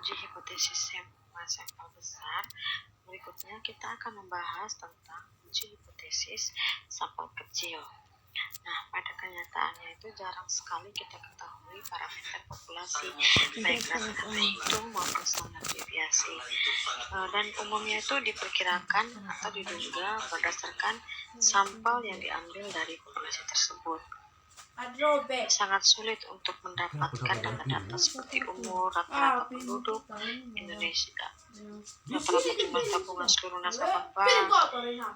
uji hipotesis sampel besar, berikutnya kita akan membahas tentang uji hipotesis sampel kecil. Nah, pada kenyataannya itu jarang sekali kita ketahui parameter populasi, baik data hitung maupun standar deviasi. Dan umumnya itu diperkirakan atau diduga berdasarkan sampel yang diambil dari populasi tersebut. Sangat sulit untuk mendapatkan data-data seperti umur, rata-rata penduduk Indonesia, rata-rata jumlah tabungan seluruh nasabah bank,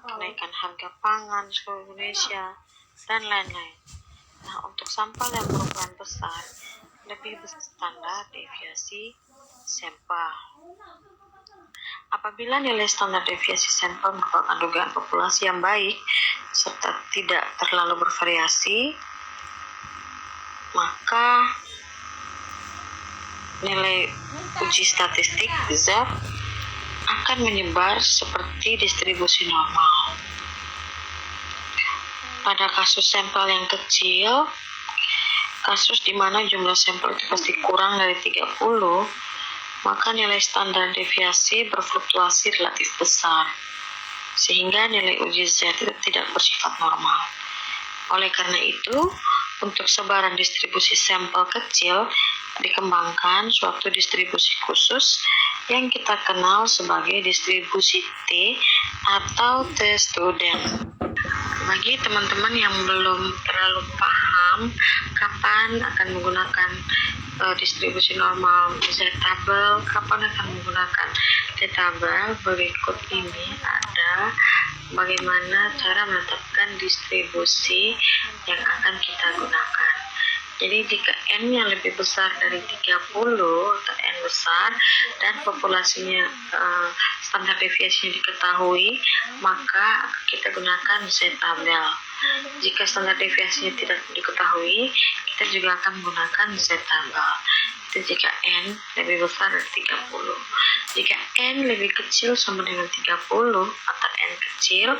kenaikan harga pangan seluruh Indonesia, dan lain-lain. Nah, untuk sampel yang berukuran besar, lebih besar standar deviasi sampel. Apabila nilai standar deviasi sampel merupakan dugaan populasi yang baik serta tidak terlalu bervariasi, maka nilai uji statistik Z akan menyebar seperti distribusi normal. Pada kasus sampel yang kecil, kasus di mana jumlah sampel itu pasti kurang dari 30, maka nilai standar deviasi berfluktuasi relatif besar, sehingga nilai uji Z itu tidak bersifat normal. Oleh karena itu, untuk sebaran distribusi sampel kecil, dikembangkan suatu distribusi khusus yang kita kenal sebagai distribusi T atau T-student. Bagi teman-teman yang belum terlalu paham kapan akan menggunakan distribusi normal Z-tabel, kapan akan menggunakan T-tabel, berikut ini ada bagaimana cara menetapkan distribusi yang akan kita gunakan. Jadi jika N-nya lebih besar dari 30 atau N besar dan populasinya standar deviasinya diketahui, maka kita gunakan Z-tabel. Jika standar deviasinya tidak diketahui, kita juga akan menggunakan Z-tabel. Itu jika N lebih besar dari 30. Jika N lebih kecil sama dengan 30 atau N kecil,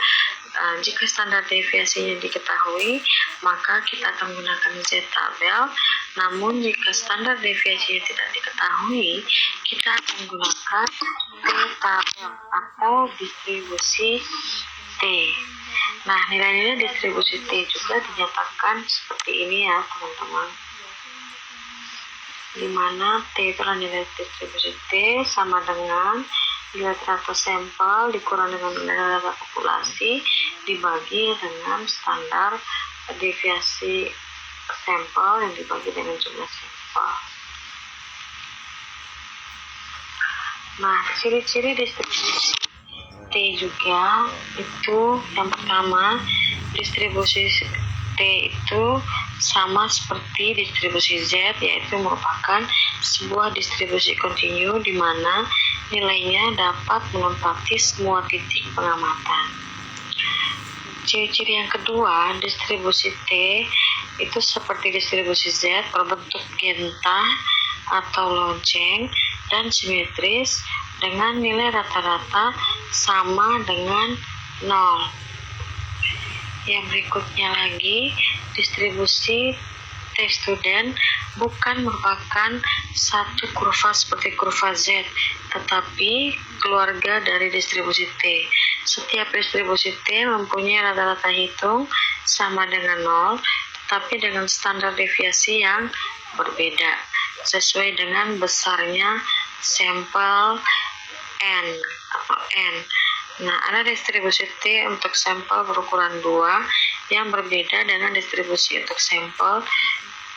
jika standar deviasinya diketahui, maka kita akan menggunakan Z-tabel. Namun jika standar deviasinya tidak diketahui, kita akan menggunakan T-tabel atau distribusi T. Nah, nilai-nilai distribusi T juga dinyatakan seperti ini ya, teman-teman. Di mana T itu adalah nilai distribusi T sama dengan nilai rata sampel dikurang dengan nilai rata populasi dibagi dengan standar deviasi sampel yang dibagi dengan jumlah sampel. Nah, ciri-ciri distribusi T juga itu yang pertama, distribusi T itu sama seperti distribusi Z, yaitu merupakan sebuah distribusi kontinu di mana nilainya dapat menempati semua titik pengamatan. Ciri-ciri yang kedua, distribusi T itu seperti distribusi Z, berbentuk genta atau lonceng dan simetris dengan nilai rata-rata sama dengan 0. Yang berikutnya lagi, distribusi T-student bukan merupakan satu kurva seperti kurva Z, tetapi keluarga dari distribusi T. Setiap distribusi T mempunyai rata-rata hitung sama dengan 0, tetapi dengan standar deviasi yang berbeda, sesuai dengan besarnya sampel N atau N. Nah, ada distribusi T untuk sampel berukuran 2 yang berbeda dengan distribusi untuk sampel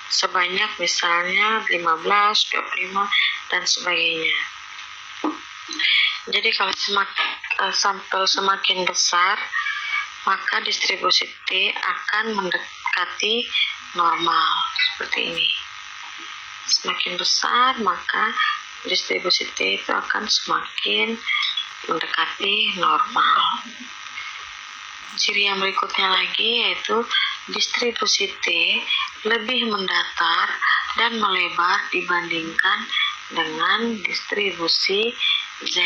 sebanyak misalnya 15, 25, dan sebagainya. Jadi kalau sampel semakin besar, maka distribusi T akan mendekati normal seperti ini. Semakin besar, maka distribusi T itu akan semakin mendekati normal. Ciri yang berikutnya lagi yaitu distribusi T lebih mendatar dan melebar dibandingkan dengan distribusi Z.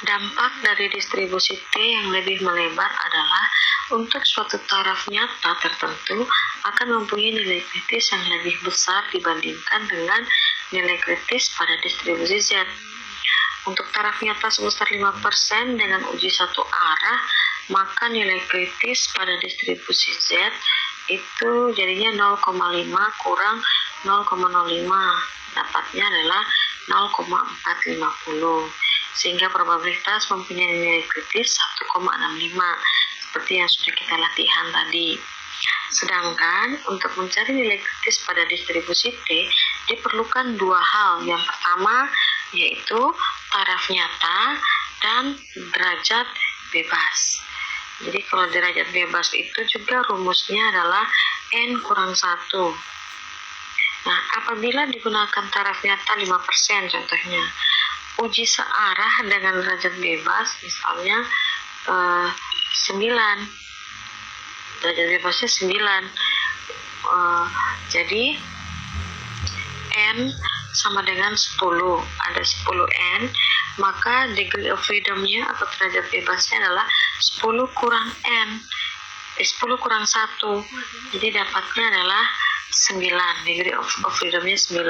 Dampak dari distribusi T yang lebih melebar adalah untuk suatu taraf nyata tertentu akan mempunyai nilai kritis yang lebih besar dibandingkan dengan nilai kritis pada distribusi Z. Untuk taraf nyata sebesar 5% dengan uji satu arah, maka nilai kritis pada distribusi Z itu jadinya 0,5 kurang 0,05. Dapatnya adalah 0,450. Sehingga probabilitas mempunyai nilai kritis 1,65 seperti yang sudah kita latihan tadi. Sedangkan untuk mencari nilai kritis pada distribusi T diperlukan dua hal. Yang pertama yaitu taraf nyata dan derajat bebas. Jadi kalau derajat bebas itu juga rumusnya adalah N kurang 1. Nah, apabila digunakan taraf nyata 5% contohnya, uji searah dengan derajat bebas misalnya 9. Derajat bebasnya 9. Jadi N sama dengan 10. Ada 10N, maka degree of freedom-nya atau derajat bebasnya adalah 10 kurang N. 10 kurang 1. Jadi dapatnya adalah 9. Degree of freedom-nya 9.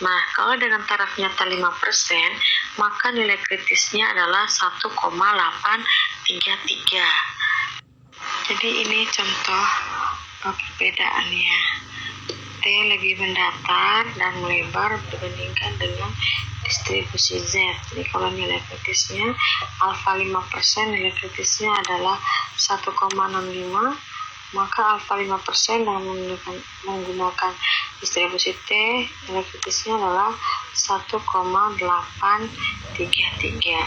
Nah, kalau dengan taraf nyata 5%, maka nilai kritisnya adalah 1,833. Jadi ini contoh perbedaannya. T lebih mendatar dan melebar dibandingkan dengan distribusi Z. Jadi kalau nilai kritisnya alfa 5%, nilai kritisnya adalah 1,65, maka alfa 5% dalam menggunakan distribusi T, nilai kritisnya adalah 1,833.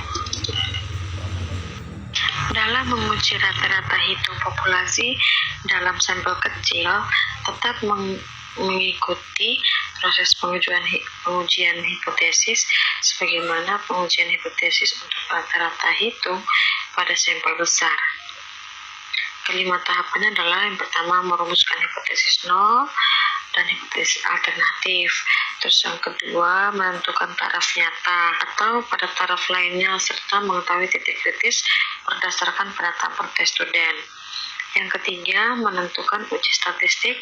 Dalam menguji rata-rata hitung populasi dalam sampel kecil, tetap mengikuti proses pengujian hipotesis sebagaimana pengujian hipotesis untuk rata-rata hitung pada sampel besar. Kelima tahapannya adalah yang pertama merumuskan hipotesis 0 dan hipotesis alternatif. Terus yang kedua menentukan taraf nyata atau pada taraf lainnya serta mengetahui titik kritis berdasarkan pendataan per tes student. Yang ketiga menentukan uji statistik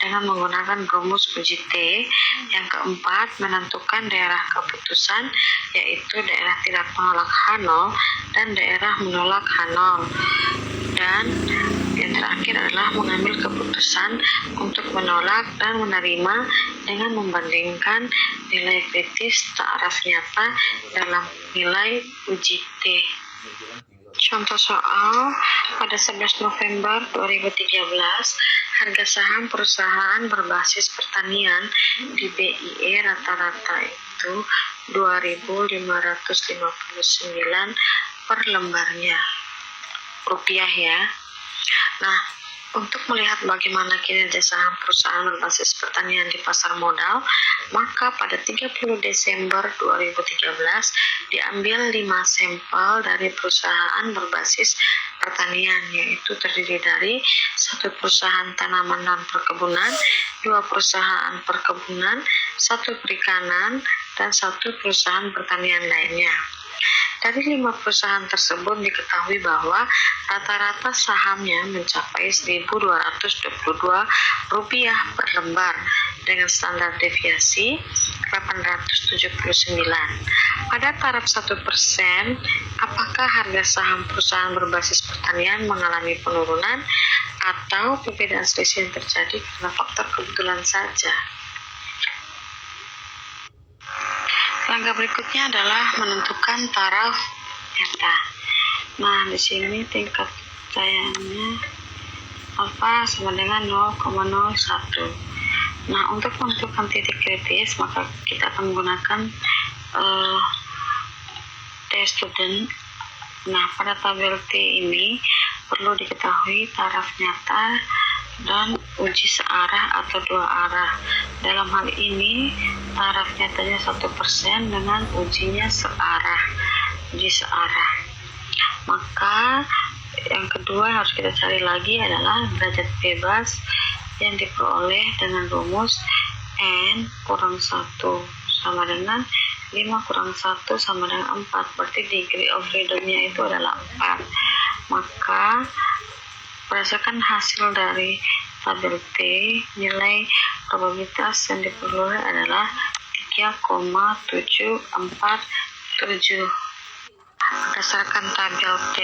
dengan menggunakan rumus uji T. Yang keempat menentukan daerah keputusan yaitu daerah tidak menolak H0 dan daerah menolak H0. Dan yang terakhir adalah mengambil keputusan untuk menolak dan menerima dengan membandingkan nilai kritis taraf nyata dalam nilai uji T. Contoh soal, pada 11 November 2013, harga saham perusahaan berbasis pertanian di BIE rata-rata itu 2.559 per lembarnya. Rupiah ya. Nah, untuk melihat bagaimana kinerja saham perusahaan berbasis pertanian di pasar modal, maka pada 30 Desember 2013 diambil 5 sampel dari perusahaan berbasis pertanian, yaitu terdiri dari 1 perusahaan tanaman dan perkebunan, 2 perusahaan perkebunan, 1 perikanan, dan 1 perusahaan pertanian lainnya. Dari 5 perusahaan tersebut diketahui bahwa rata-rata sahamnya mencapai Rp1.222 per lembar dengan standar deviasi 879. Pada taraf 1%, apakah harga saham perusahaan berbasis pertanian mengalami penurunan atau perbedaan selisih yang terjadi karena faktor kebetulan saja? Langkah berikutnya adalah menentukan taraf nyata. Nah, di sini tingkat kepercayaannya alfa sama dengan 0,01. Nah, untuk menentukan titik kritis, maka kita akan menggunakan tes student. Nah, pada tabel T ini perlu diketahui taraf nyata dan uji searah atau 2 arah. Dalam hal ini taraf nyatanya 1% dengan uji searah. Maka yang kedua yang harus kita cari lagi adalah derajat bebas yang diperoleh dengan rumus N kurang 1 sama dengan 5 kurang 1 sama dengan 4. Berarti degree of freedom-nya itu adalah 4. Maka berdasarkan hasil dari tabel T, nilai probabilitas yang diperoleh adalah 3,747. Berdasarkan tabel T,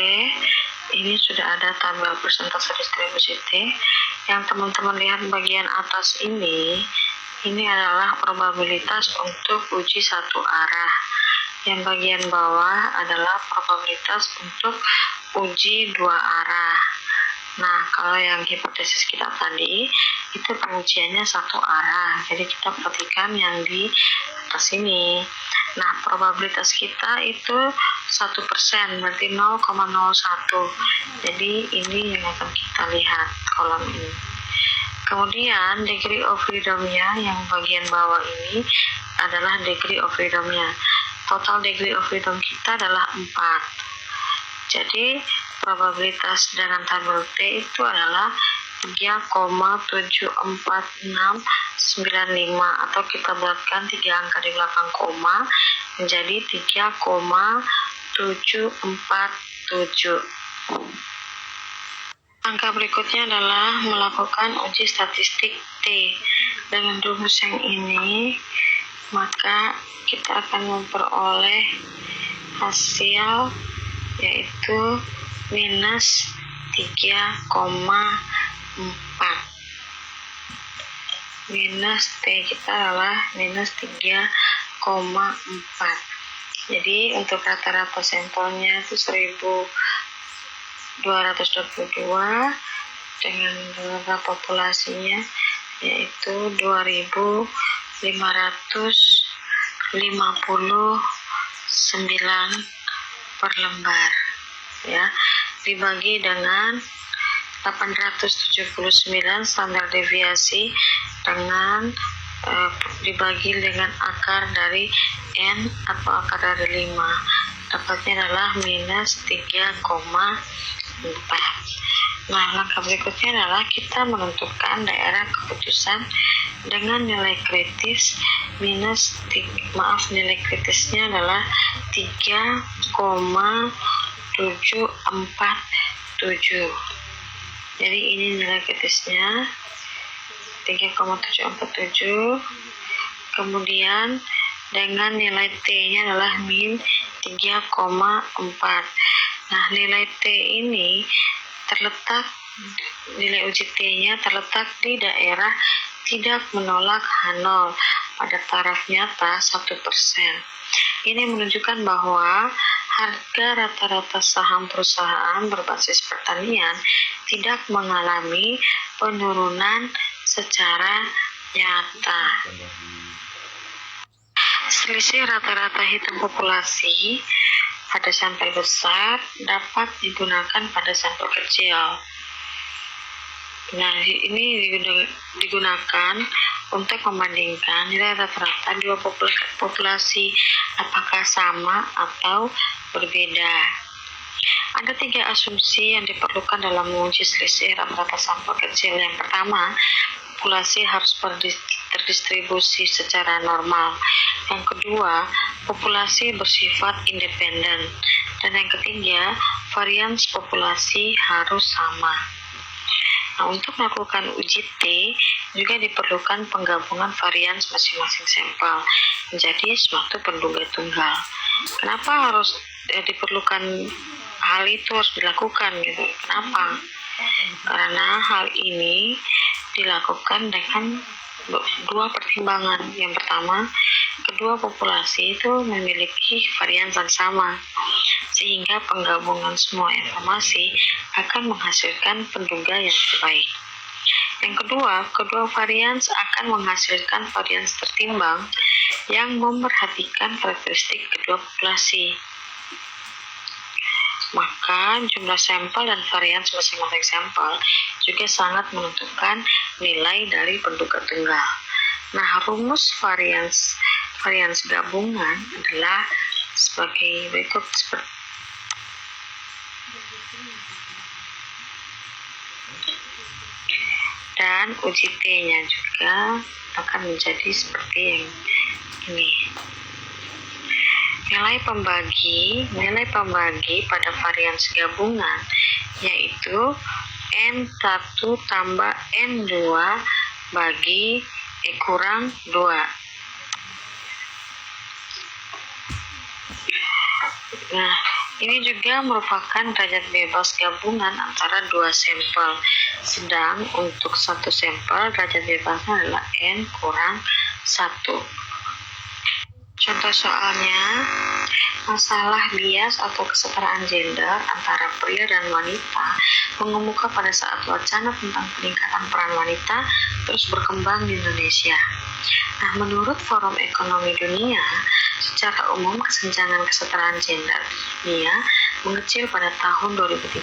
ini sudah ada tabel persentase distribusi T. Yang teman-teman lihat bagian atas ini adalah probabilitas untuk uji satu arah. Yang bagian bawah adalah probabilitas untuk uji dua arah. Nah, kalau yang hipotesis kita tadi, itu pengujiannya satu arah. Jadi kita perhatikan yang di atas ini. Nah, probabilitas kita itu 1%, berarti 0,01. Jadi ini yang akan kita lihat kolom ini. Kemudian degree of freedom-nya yang bagian bawah ini adalah degree of freedom-nya. Total degree of freedom kita adalah 4. Jadi probabilitas dengan tabel T itu adalah 3,74695, atau kita buatkan 3 angka di belakang koma menjadi 3,747. Angka berikutnya adalah melakukan uji statistik T. Dengan rumus yang ini, maka kita akan memperoleh hasil yaitu minus 3,4. Minus T kita adalah minus 3,4. Jadi untuk rata-rata sampelnya itu 1222 dengan rata populasinya yaitu 2559 per lembar, ya, dibagi dengan 879 standar deviasi dengan dibagi dengan akar dari N atau akar dari 5, dapatnya adalah minus 3,4. Nah, langkah berikutnya adalah kita menentukan daerah keputusan dengan nilai kritis nilai kritisnya adalah 3,747. Jadi ini nilai kritisnya 3,747. Kemudian dengan nilai T-nya adalah min 3,4. Nah, nilai T ini nilai uji T-nya terletak di daerah tidak menolak H0 pada taraf nyata 1%. Ini menunjukkan bahwa harga rata-rata saham perusahaan berbasis pertanian tidak mengalami penurunan secara nyata. Selisih rata-rata hitung populasi pada sampel besar dapat digunakan pada sampel kecil. Nah, ini digunakan untuk membandingkan nilai rata-rata dua populasi apakah sama atau berbeda. Ada 3 asumsi yang diperlukan dalam menguji selisih rata-rata sampel kecil. Yang pertama, populasi harus terdistribusi secara normal. Yang kedua, populasi bersifat independen. Dan yang ketiga, varians populasi harus sama. Nah, untuk melakukan uji T juga diperlukan penggabungan varians masing-masing sampel menjadi suatu penduga tunggal. Kenapa harus diperlukan hal itu harus dilakukan gitu? Kenapa? Karena hal ini dilakukan dengan 2 pertimbangan. Yang pertama, kedua populasi itu memiliki varian yang sama, sehingga penggabungan semua informasi akan menghasilkan penduga yang terbaik. Yang kedua, kedua varian akan menghasilkan varian tertimbang yang memperhatikan karakteristik kedua populasi. Maka jumlah sampel dan varian masing-masing sampel juga sangat menentukan nilai dari penduga tunggal. Nah, rumus varians gabungan adalah sebagai berikut. Dan uji T-nya juga akan menjadi seperti yang ini. Nilai pembagi pada varians gabungan yaitu N1 tambah N2 bagi E kurang 2. Nah, ini juga merupakan derajat bebas gabungan antara dua sampel. Sedang untuk satu sampel derajat bebasnya adalah N kurang 1. Contoh soalnya, masalah bias atau kesetaraan gender antara pria dan wanita mengemuka pada saat wacana tentang peningkatan peran wanita terus berkembang di Indonesia. Nah, menurut Forum Ekonomi Dunia, secara umum kesenjangan kesetaraan gender dunia mengecil pada tahun 2013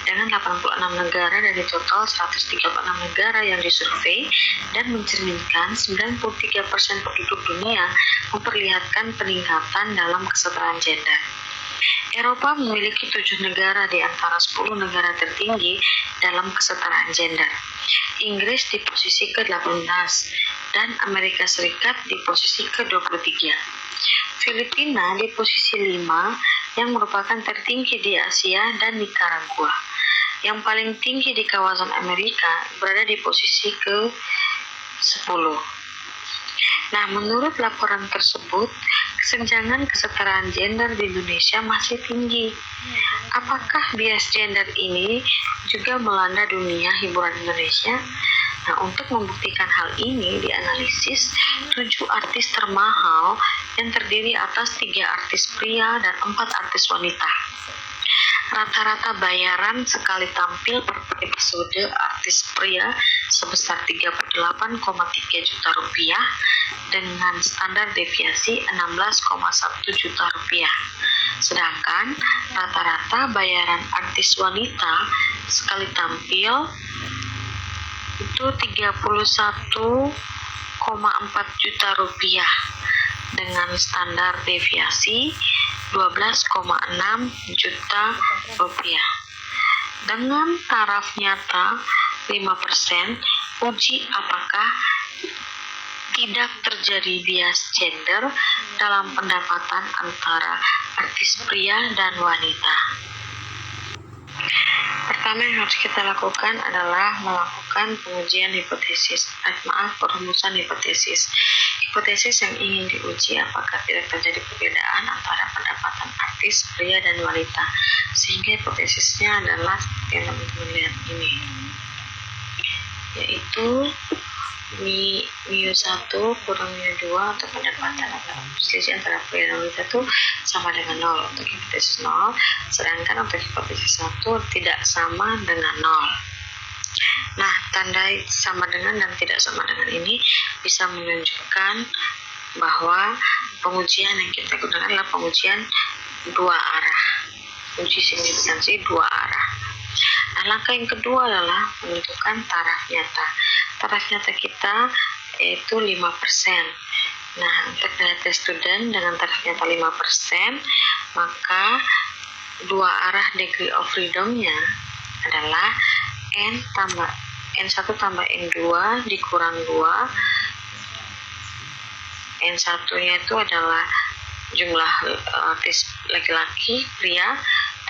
dengan 86 negara dari total 136 negara yang disurvei dan mencerminkan 93% penduduk dunia memperlihatkan peningkatan dalam kesetaraan gender. Eropa memiliki 7 negara di antara 10 negara tertinggi dalam kesetaraan gender. Inggris di posisi ke-18 dan Amerika Serikat di posisi ke-23. Filipina di posisi 5 yang merupakan tertinggi di Asia dan Nicaragua. Yang paling tinggi di kawasan Amerika berada di posisi ke-10. Nah, menurut laporan tersebut, kesenjangan kesetaraan gender di Indonesia masih tinggi. Apakah bias gender ini juga melanda dunia hiburan Indonesia? Nah, untuk membuktikan hal ini dianalisis 7 artis termahal yang terdiri atas 3 artis pria dan 4 artis wanita. Rata-rata bayaran sekali tampil per episode artis pria sebesar 38,3 juta rupiah dengan standar deviasi 16,1 juta rupiah. Sedangkan rata-rata bayaran artis wanita sekali tampil itu 31,4 juta rupiah dengan standar deviasi 12,6 juta rupiah. Dengan taraf nyata 5%, uji apakah tidak terjadi bias gender dalam pendapatan antara artis pria dan wanita. Pertama yang harus kita lakukan adalah melakukan pengujian hipotesis. Perumusan hipotesis. Hipotesis yang ingin diuji apakah tidak terjadi perbedaan antara pendapatan artis pria dan wanita. Sehingga hipotesisnya adalah seperti yang teman-teman lihat ini, yaitu mu 1 kurang mu 2 atau pendapatan atau selisih antara pria dan wanita itu sama dengan 0 untuk hipotesis 0, sedangkan untuk hipotesis 1 tidak sama dengan 0. Nah, tanda sama dengan dan tidak sama dengan ini bisa menunjukkan bahwa pengujian yang kita gunakan adalah pengujian dua arah, uji signifikansi dua arah. Nah, langkah yang kedua adalah menentukan taraf nyata. Taraf nyata kita yaitu 5%. Nah, untuk data student dengan taraf nyata 5%, maka dua arah degree of freedom-nya adalah N1 tambah N2 dikurang 2. N1-nya itu adalah jumlah artis laki-laki, pria,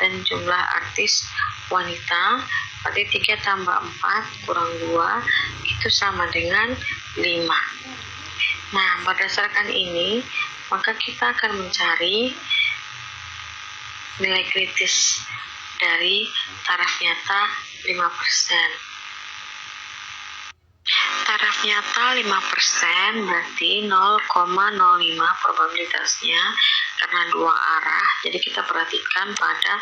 dan jumlah artis wanita. Berarti 3 tambah 4 kurang 2 itu sama dengan 5. Nah, berdasarkan ini, maka kita akan mencari nilai kritis dari taraf nyata 5%. Taraf nyata 5% berarti 0,05 probabilitasnya karena dua arah. Jadi kita perhatikan pada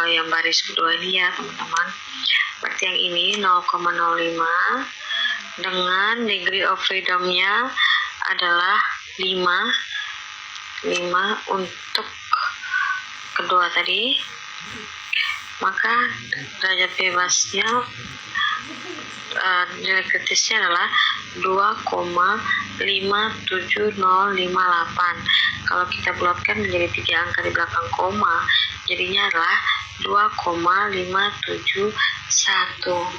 yang baris kedua ini ya teman-teman. Berarti yang ini 0,05 dengan degree of freedom-nya adalah 5 untuk kedua tadi. Maka derajat bebasnya nilai kritisnya adalah 2,57058. Kalau kita bulatkan menjadi 3 angka di belakang koma, jadinya adalah 2,571.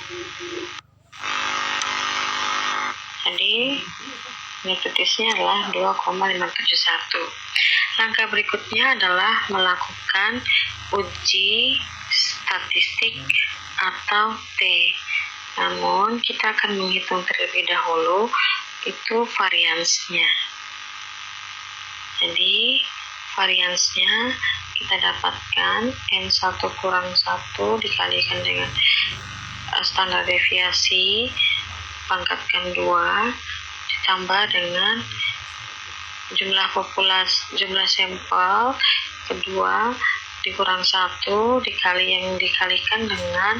Jadi nilai kritisnya adalah 2,571. Langkah berikutnya adalah melakukan uji statistik atau T. Namun kita akan menghitung terlebih dahulu itu variansnya. Jadi variansnya kita dapatkan N1 kurang 1 dikalikan dengan standar deviasi pangkatkan 2 ditambah dengan jumlah jumlah sampel kedua dikurang 1 dikalikan dengan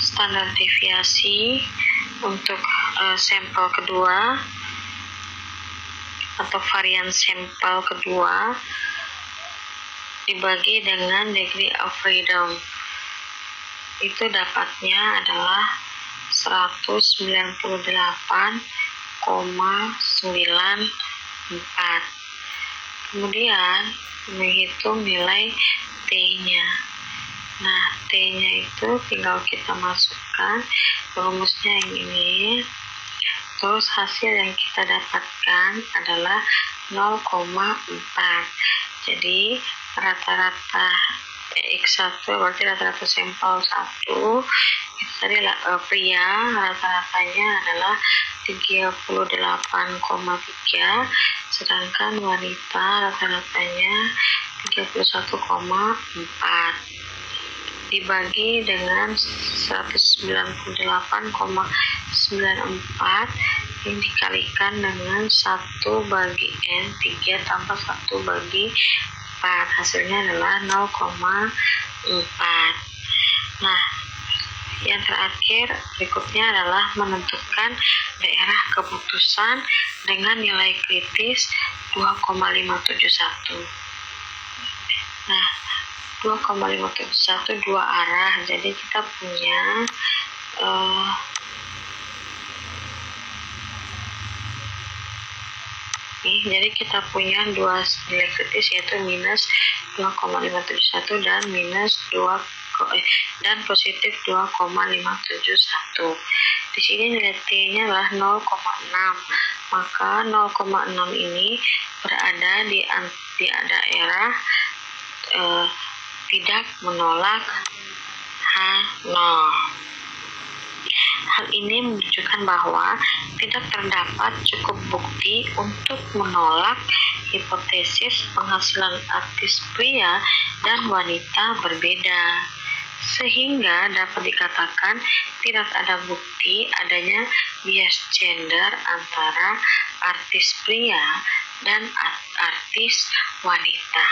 standar deviasi untuk sampel kedua atau varian sampel kedua dibagi dengan degree of freedom, itu dapatnya adalah 198,94. Kemudian menghitung nilai T-nya. Nah, T-nya itu tinggal kita masukkan rumusnya yang ini. Terus hasil yang kita dapatkan adalah 0,4. Jadi rata-rata X1 berarti rata-rata sampel 1 itu tadi pria rata-ratanya adalah 38,3, sedangkan wanita rata-ratanya 31,4 dibagi dengan 198,94 yang dikalikan dengan 1 bagi N 3 tambah 1 bagi 4, hasilnya adalah 0,4. Nah, yang terakhir berikutnya adalah menentukan daerah keputusan dengan nilai kritis 2,571. Nah, 2,571 dua arah, jadi kita punya jadi kita punya dua nilai kritis yaitu minus 2,571 dan minus 2 dan positif 2,571. Di sini nilai T-nya adalah 0,6, maka 0,6 ini berada di daerah tidak menolak H0. Hal ini menunjukkan bahwa tidak terdapat cukup bukti untuk menolak hipotesis penghasilan artis pria dan wanita berbeda, sehingga dapat dikatakan tidak ada bukti adanya bias gender antara artis pria dan artis wanita.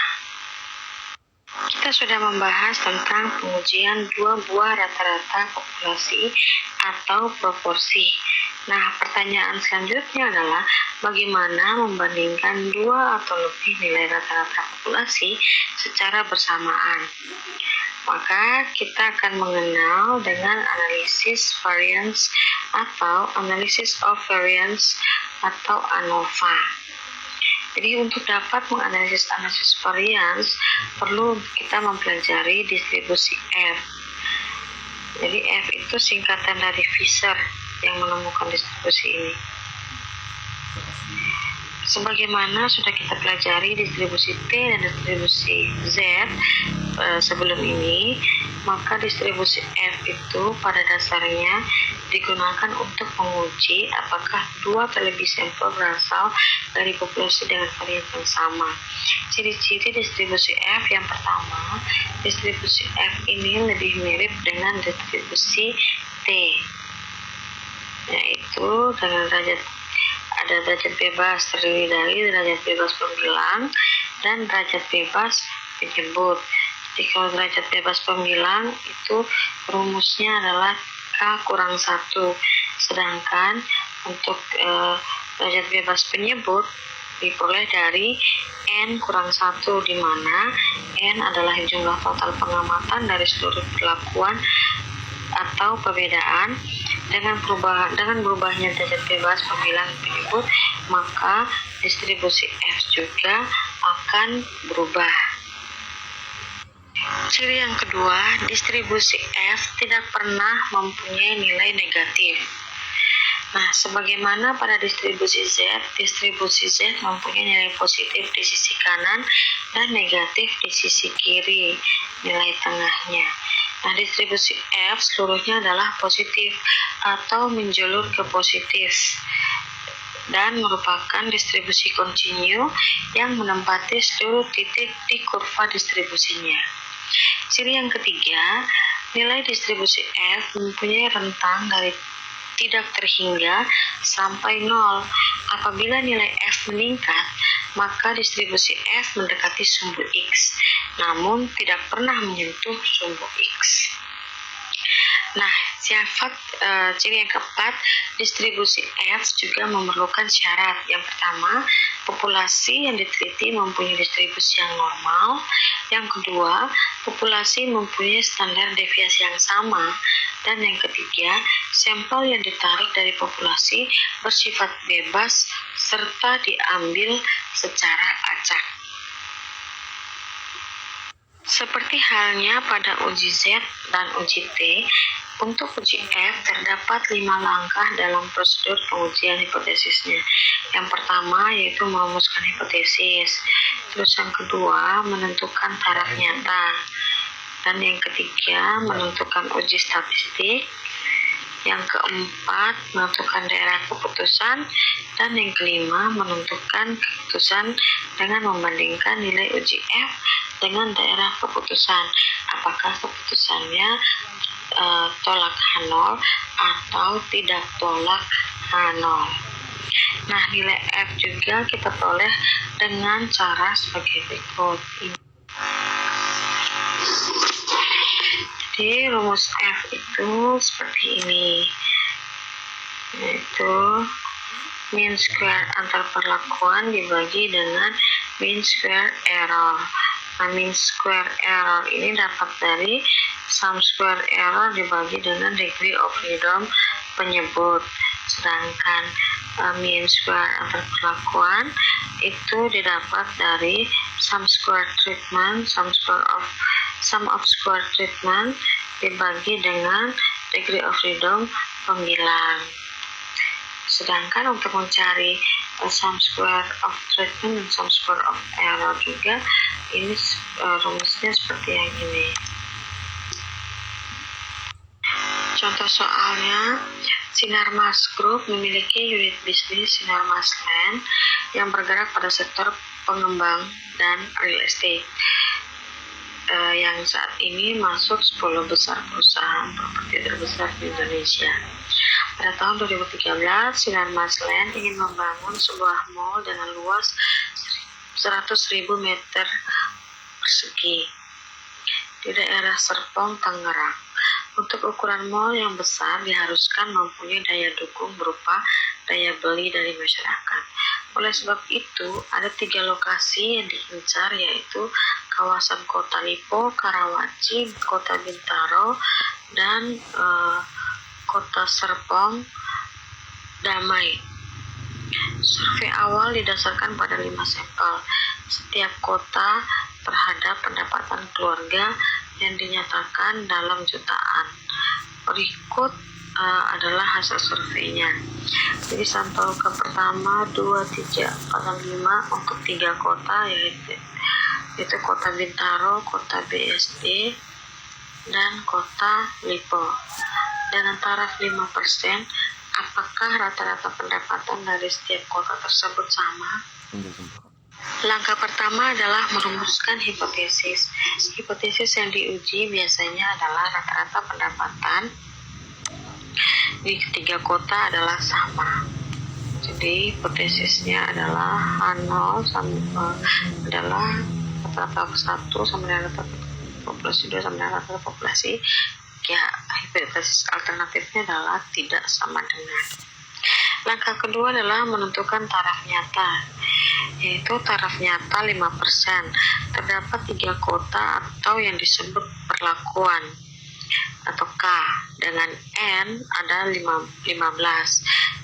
Kita sudah membahas tentang pengujian dua buah rata-rata populasi atau proporsi. Nah, pertanyaan selanjutnya adalah bagaimana membandingkan dua atau lebih nilai rata-rata populasi secara bersamaan. Maka kita akan mengenal dengan analisis variance atau analysis of variance atau ANOVA. Jadi untuk dapat menganalisis variance perlu kita mempelajari distribusi F. Jadi F itu singkatan dari Fisher yang menemukan distribusi ini. Sebagaimana sudah kita pelajari distribusi T dan distribusi Z sebelum ini, maka distribusi F itu pada dasarnya digunakan untuk menguji apakah dua atau lebih sampel berasal dari populasi dengan varian yang sama. Ciri-ciri distribusi F yang pertama, distribusi F ini lebih mirip dengan distribusi T, yaitu dengan ada derajat bebas terdiri dari derajat bebas pembilang dan derajat bebas penyebut. Jadi kalau derajat bebas pembilang itu rumusnya adalah K kurang 1, sedangkan untuk derajat bebas penyebut diperoleh dari N kurang 1, di mana N adalah jumlah total pengamatan dari seluruh perlakuan atau perbedaan. Dengan berubahnya derajat bebas pembilang penyebut, maka distribusi F juga akan berubah. Ciri yang kedua, distribusi F tidak pernah mempunyai nilai negatif. Nah, sebagaimana pada distribusi Z mempunyai nilai positif di sisi kanan dan negatif di sisi kiri, nilai tengahnya. Nah, distribusi F seluruhnya adalah positif atau menjulur ke positif. dan merupakan distribusi kontinu yang menempati seluruh titik di kurva distribusinya. Ciri yang ketiga, nilai distribusi F mempunyai rentang dari tidak terhingga sampai 0. Apabila nilai F meningkat, maka distribusi F mendekati sumbu X, namun tidak pernah menyentuh sumbu X. Nah, ciri yang keempat, distribusi F juga memerlukan syarat. Yang pertama, populasi yang diteliti mempunyai distribusi yang normal. Yang kedua, populasi mempunyai standar deviasi yang sama. Dan yang ketiga, sampel yang ditarik dari populasi bersifat bebas serta diambil secara acak. Seperti halnya pada uji Z dan uji T, untuk uji F terdapat 5 langkah dalam prosedur pengujian hipotesisnya. Yang pertama yaitu merumuskan hipotesis, terus yang kedua menentukan taraf nyata, dan yang ketiga menentukan uji statistik, yang keempat menentukan daerah keputusan, dan yang kelima menentukan keputusan dengan membandingkan nilai uji F dengan daerah keputusan, apakah keputusannya tolak H0 atau tidak tolak H0. Nah, nilai F juga kita peroleh dengan cara sebagai berikut. Jadi rumus F itu seperti ini, yaitu mean square antar perlakuan dibagi dengan mean square error. Nah, mean square error ini dapat dari sum square error dibagi dengan degree of freedom penyebut. Sedangkan mean square antar perlakuan itu didapat dari sum square treatment, sum of square treatment dibagi dengan degree of freedom penghilang. Sedangkan untuk mencari sum square of treatment dan sum square of error juga, ini rumusnya seperti yang ini. Contoh soalnya, Sinarmas Group memiliki unit bisnis Sinarmas Land yang bergerak pada sektor pengembang dan real estate, yang saat ini masuk 10 besar perusahaan properti terbesar di Indonesia. Pada tahun 2013, Sinarmas Land ingin membangun sebuah mall dengan luas 100.000 meter persegi di daerah Serpong, Tangerang. Untuk ukuran mall yang besar diharuskan mempunyai daya dukung berupa daya beli dari masyarakat. Oleh sebab itu, ada 3 lokasi yang diincar, yaitu kawasan Kota Lipo, Karawaci, Kota Bintaro, dan Kota Serpong Damai. Survei awal didasarkan pada 5 sampel setiap kota terhadap pendapatan keluarga yang dinyatakan dalam jutaan. Berikut adalah hasil surveinya. Jadi sampel ke pertama 2, 3, 4, dan 5 untuk 3 kota, yaitu Kota Bintaro, Kota BSD, dan Kota Lipo. Dengan taraf 5%, apakah rata-rata pendapatan dari setiap kota tersebut sama? Langkah pertama adalah merumuskan hipotesis. Hipotesis yang diuji biasanya adalah rata-rata pendapatan di ketiga kota adalah sama. Jadi hipotesisnya adalah H0 adalah rata-rata 1 sama dengan rata-rata populasi 2 sama dengan rata-rata populasi. Ya, hipotesis alternatifnya adalah tidak sama dengan. Langkah kedua adalah menentukan taraf nyata, yaitu taraf nyata 5%. Terdapat 3 kota atau yang disebut perlakuan atau K, dengan N ada 15.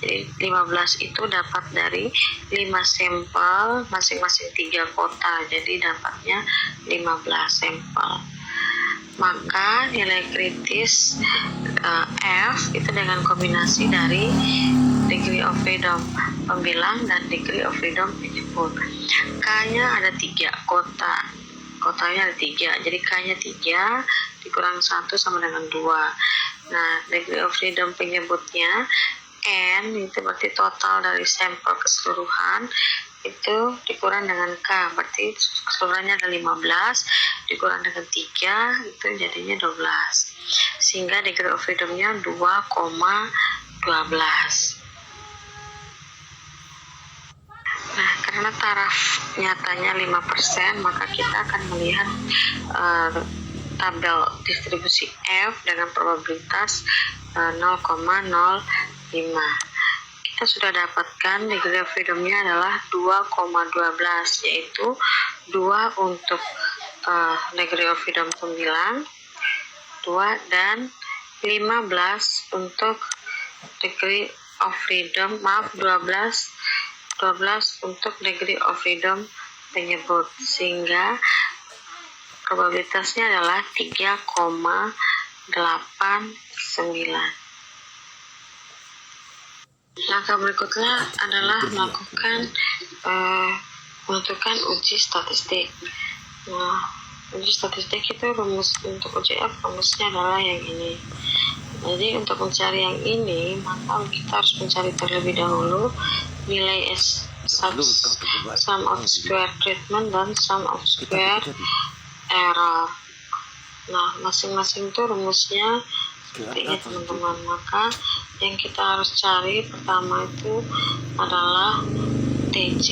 Jadi 15 itu dapat dari 5 sampel masing-masing 3 kota, jadi dapatnya 15 sampel. Maka nilai kritis F itu dengan kombinasi dari degree of freedom pembilang dan degree of freedom penyebut. K-nya ada 3 kota, kotanya ada 3, jadi K-nya 3 dikurang 1 sama dengan 2. Nah, degree of freedom penyebutnya N itu berarti total dari sampel keseluruhan itu dikurang dengan K, berarti keseluruhannya ada 15 dikurang dengan 3 itu jadinya 12, sehingga degree of freedom-nya 2,12. Nah, karena taraf nyatanya 5%, maka kita akan melihat tabel distribusi F dengan probabilitas 0,05. Kita sudah dapatkan degree of freedom-nya adalah 2,12, yaitu 2 untuk degree of freedom 9, 2 dan 15 untuk degree of freedom, 12 untuk degree of freedom penyebut, sehingga probabilitasnya adalah 3,89. Langkah berikutnya adalah melakukan menentukan uji statistik. Nah, uji statistik itu rumus untuk uji F, rumusnya adalah yang ini. Jadi untuk mencari yang ini, maka kita harus mencari terlebih dahulu nilai sum of square treatment dan sum of square error. Nah, masing-masing itu rumusnya seperti ini teman-teman. Maka yang kita harus cari pertama itu adalah TC.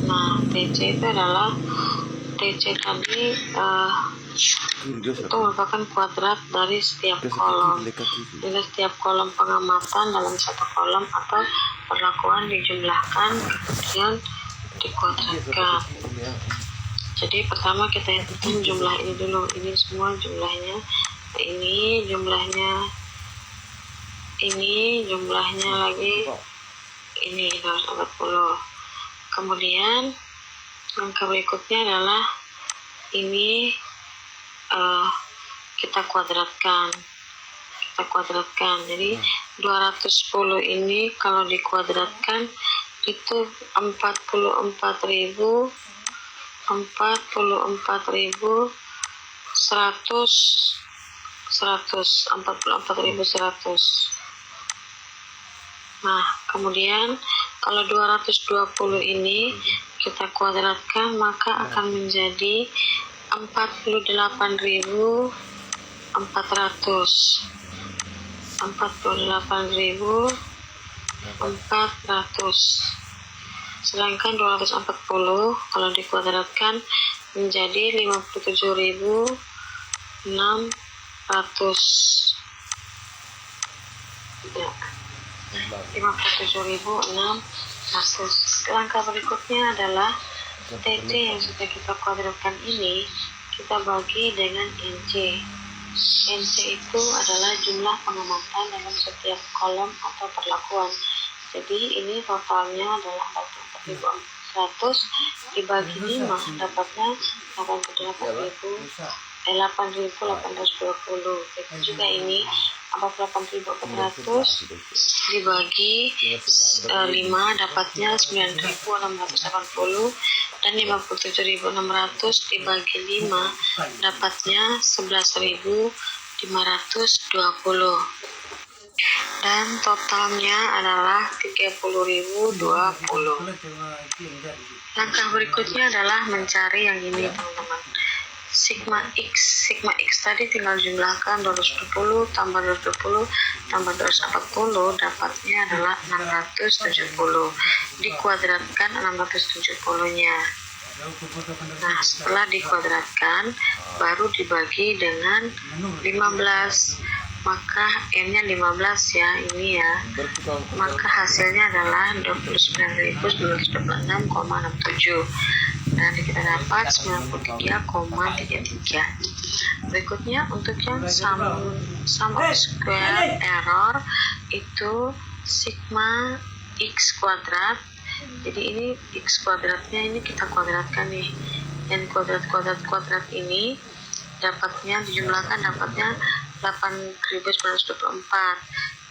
Nah, TC itu adalah TC tadi itu merupakan kuadrat dari setiap kolom. Jadi setiap kolom pengamatan dalam satu kolom atau perlakuan dijumlahkan kemudian dikuadratkan. Jadi pertama kita hitung jumlah ini dulu. Ini semua jumlahnya. Ini jumlahnya lagi ini 240. Kemudian langkah berikutnya adalah ini kita kuadratkan. Jadi 210 ini kalau dikuadratkan itu 44.100. Nah, kemudian kalau 220 ini kita kuadratkan, maka akan menjadi 48.400. Sedangkan 240 kalau dikuadratkan menjadi 57.600. Ya. 57.600. Langkah berikutnya adalah TC yang sudah kita kuadratkan ini kita bagi dengan NC. NC itu adalah jumlah pengamatan dalam setiap kolom atau perlakuan. Jadi ini totalnya adalah 44.100 dibagi 5 dapatnya 8.820. Itu juga ini 48.400 dibagi 5 dapatnya 9.680 dan 57.600 dibagi 5 dapatnya 11.520 dan totalnya adalah 30.020. Langkah berikutnya adalah mencari yang ini teman-teman, sigma x tadi tinggal jumlahkan 220 tambah 220 tambah 240 dapatnya adalah 670 dikuadratkan 670 nya. Nah, setelah dikuadratkan baru dibagi dengan 15, maka n nya 15 ya, ini ya, maka hasilnya adalah 29.926,67 dan kita dapat 93,33. Berikutnya untuk yang sum of square error itu sigma x kuadrat. Jadi ini x kuadratnya ini kita kuadratkan nih, n kuadrat ini dapatnya dijumlahkan dapatnya 8.924.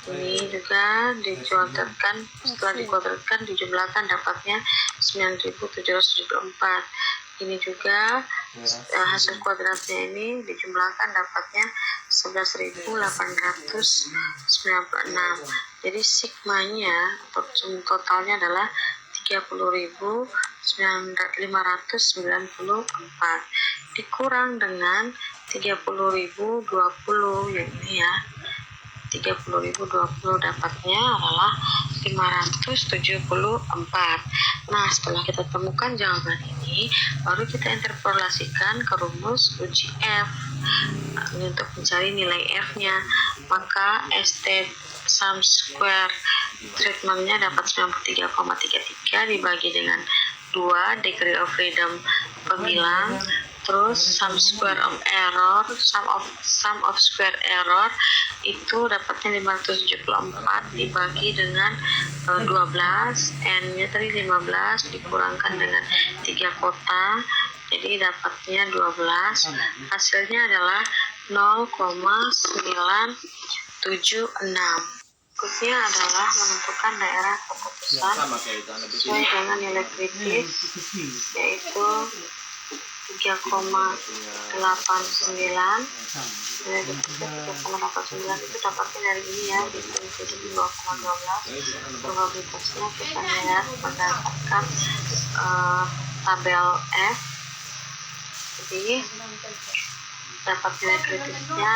Ini juga dikuadratkan, setelah dikuadratkan dijumlahkan dapatnya 9.774. Ini juga hasil kuadratnya ini dijumlahkan dapatnya 11.896. Jadi sigmanya atau totalnya adalah 30.594 dikurang dengan 30.020 yang ini ya. 30.020 dapatnya adalah 574. Nah, setelah kita temukan jawaban ini, baru kita interpolasikan ke rumus uji F untuk mencari nilai F-nya. Maka ST sum square treatmentnya dapat 93,33 dibagi dengan 2 degree of freedom pemilang, terus sum of square error itu dapatnya 574 dibagi dengan 12, n-nya tadi 15 dikurangkan dengan 3 kota, jadi dapatnya 12. Hasilnya adalah 0,976. Berikutnya adalah menentukan daerah keputusan sesuai dengan nilai kritis, yaitu 3,89. Nilai kritisnya 3,89 itu dapatnya dari ini ya, jadi 2,12. Probabilitasnya kita lihat berdasarkan tabel F. Jadi dapat nilai kritisnya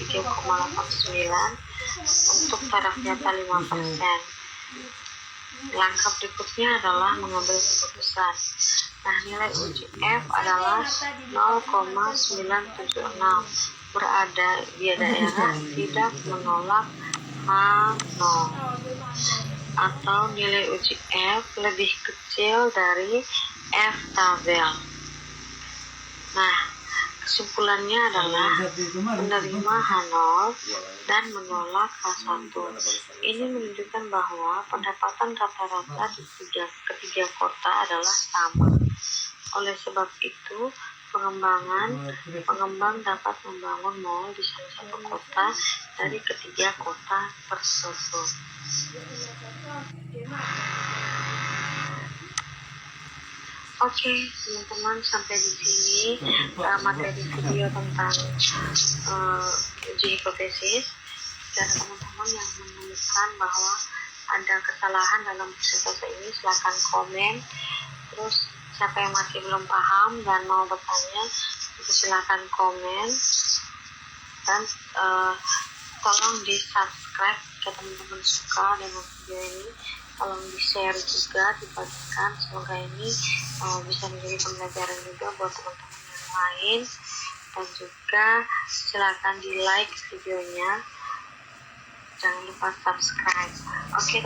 3,89 untuk taraf nyata 5%. Langkah berikutnya adalah mengambil keputusan. Nah, nilai uji F adalah 0,976, berada di daerah tidak menolak H0, atau nilai uji F lebih kecil dari F tabel. Nah, kesimpulannya adalah menerima H0 dan menolak H1. Ini menunjukkan bahwa pendapatan rata-rata di ketiga kota adalah sama. Oleh sebab itu, pengembang dapat membangun mall di salah satu kota dari ketiga kota tersebut. Oke, teman-teman, sampai di sini materi video tentang uji hipotesis. Dan teman-teman yang menemukan bahwa ada kesalahan dalam presentasi ini, silakan komen. Terus siapa yang masih belum paham dan mau bertanya, silakan komen. Dan tolong di subscribe jika teman-teman suka dengan video ini. Tolong di share juga, dibagikan, semoga ini bisa menjadi pembelajaran juga buat teman-teman yang lain. Dan juga silakan di like videonya, jangan lupa subscribe. Oke.